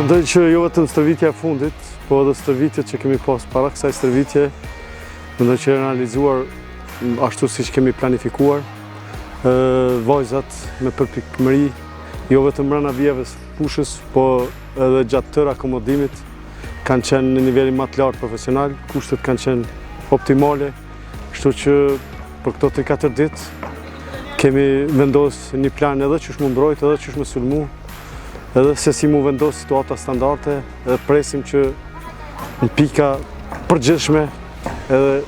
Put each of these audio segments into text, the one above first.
Mendoj që jo vetëm stërvitja e fundit, po edhe stërvitjet që kemi pas para kësaj stërvitje, mendoj që janë realizuar ashtu siç kemi planifikuar. Vajzat me përpikmëri, jo vetëm brenda vijave fushës, po edhe gjatë tërë akomodimit, kanë qenë në nivelin më të lartë profesional, kushtet kanë qenë optimale, kështu që për këto 3-4 ditë kemi vendosur një plan edhe që më mbrojt, edhe që më sulmu, edhe se si mu vendos situata standarde, edhe presim që në pika përgjithshme, edhe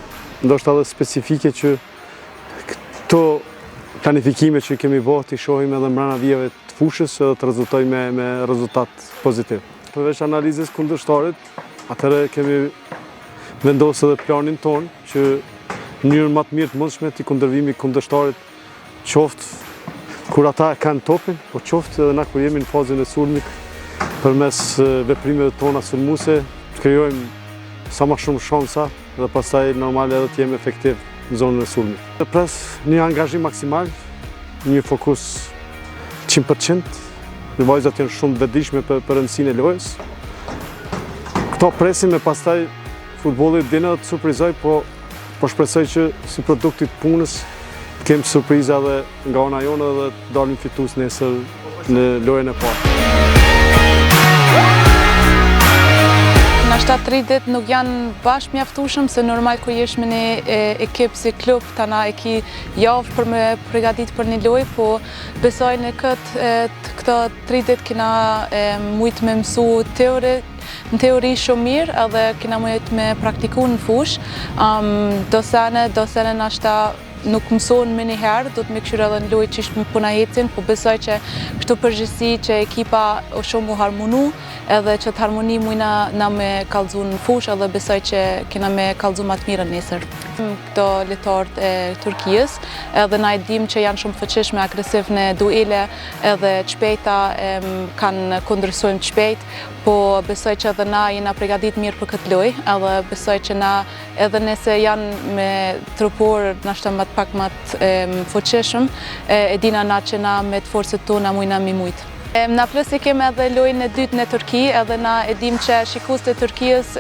ndoshta edhe specifike që këto planifikime që kemi bërë t'i shohim edhe mbrana vijave të fushës edhe të rezultoj me rezultat pozitiv. Përveç analizës kundërshtarit, atëherë kemi vendosur edhe planin ton që në mënyrë më të mirë të mundshme t'i kundërvimi kundërshtarit, qoftë kur ata kanë topin, po qoftë edhe na kur jemi në fazën e sulmit, përmes veprimeve tona sulmuese, të krijojmë sa më shumë shansa dhe pastaj normal edhe të jemi efektiv në zonën e sulmit. Të pres një angazhim maksimal, një fokus 100%, në vajzat janë shumë të vetëdijshme për rëndësinë e lojës. Këto presim e pastaj futbolli din edhe të surprizoj, po shpresoj që si produktit punës kemë surpriza dhe nga ona jonë dhe të dalim fitues nesër në lojën e parë. Nashta 3 ditë nuk janë bashkë mjaftueshëm, se normal kur jesh me një ekip si klub, tana e ki javë për me përgatit për një lojë, po besoj në këto 3 ditë kena mujtë me mësu në teori shumë mirë, edhe kena mujtë me praktiku në fush. Do sene nashta nuk mësohen me njëherë, do të me këshyre edhe në lojë që ishtë më puna jetin, po besoj që kështu përgjithësi që ekipa o shumë u harmonu, edhe që të harmoni mujna na me kallëzu në fush, edhe besoj që kena me kallëzu ma të mirën nesër. Këto lojtarët e Turqijës, edhe na e dim që janë shumë fuqishme, agresiv në duele, edhe të shpejta, kanë kundërsojmë të shpejt, po besoj që edhe na jena përgatit mirë për këtë lojë, edhe besoj që na edhe nëse janë me trupor nashta më pak më të fuqishëm, e dina na që na me të forcët tona mujna mi mujtë. Na plus i kemi edhe lojën e dytë në Turqi, edhe na e dim që shikuesit e Turqijës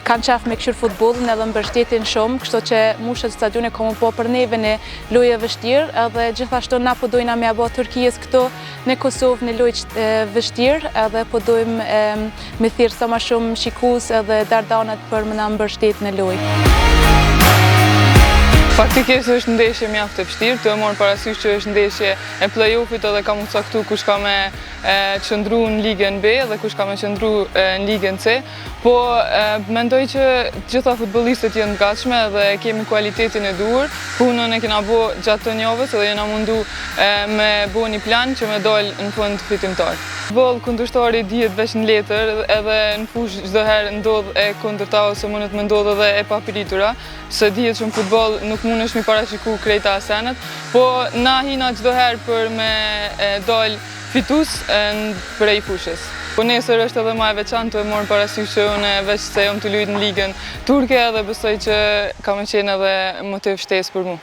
kanë qef me këshir futbollin edhe mbështetin shumë, kështu që mushët stadione komo po për neve në lojë vështirë, edhe gjithashtu na po dojna me abo Turqijës këto në Kosovë në lojë vështirë, edhe po dojmë me thirrë sa më shumë shikues edhe dardanat për më na mbështet në lojë. Faktikisht është ndeshje mjaft e vështirë, të e morë parasysh që është ndeshje e play-offit edhe ka mu caktu kush ka me qëndru në Ligën B dhe kush ka me qëndru në Ligën C, po mendoj që gjitha futbollistët janë të gatshme dhe kemi kualitetin e duhur, punën e kena bo gjatë të javës edhe jena mundu me bo një plan që me dal në fund fitimtar. Futboll kundërshtari dihet veç në letër, edhe në fush çdo herë ndodh e kundërta ose mundet me ndodh edhe e papiritura, se dihet që në futboll nuk mundesh mi paraqiku krejta asenet, po na hina çdo herë për me dal fitus prej fushës. Po nesër është edhe ma e veçantë, e morën parasysh që unë veç se jom të luajt në ligën turke edhe besoj që ka me qenë edhe motiv shtesë për mu.